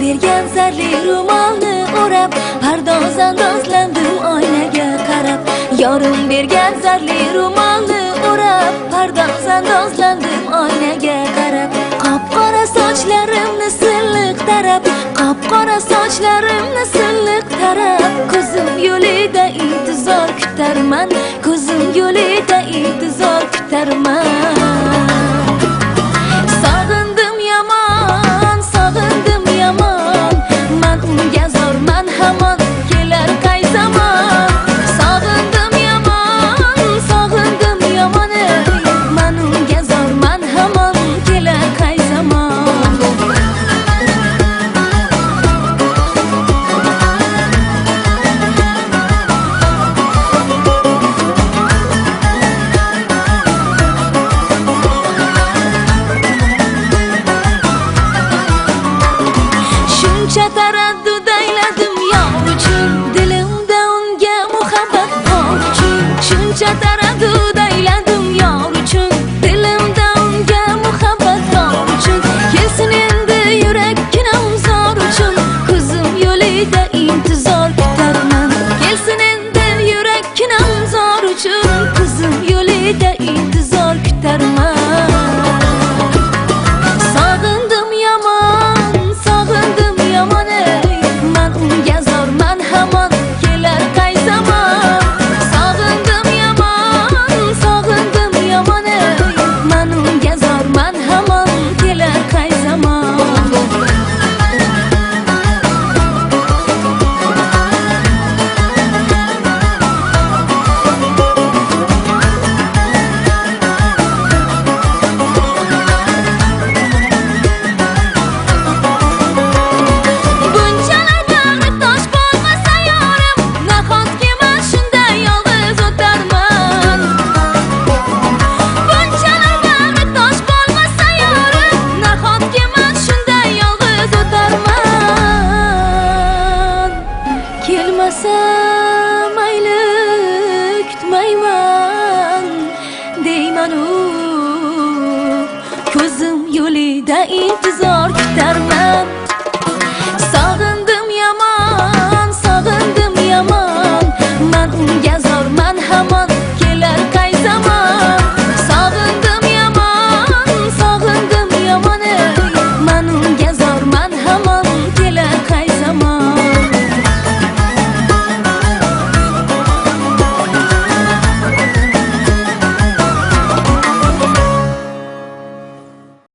bergan zarli ro'molni o'rab, pardoz andozlandim oynaga qarab. Yorim bergan zarli ro'molni o'rab, pardoz andozlandim oynaga qarab. Qop-qora sochlarimni silliq tarab, qop-qora sochlarimni silliq tarab. Ko'zim yo'lida intizor kutarman, ko'zim yo'lida intizor kutarman. Sog'indim yomon, sog'indim yomon, men unga zorman hamon, kelar qay zamon. Sog'indim yomon, men unga zorman hamon, kelar qay zamon. Shuncha taraddud ayladim yor uchun, dilimda unga muhabbat bor uchun. Shuncha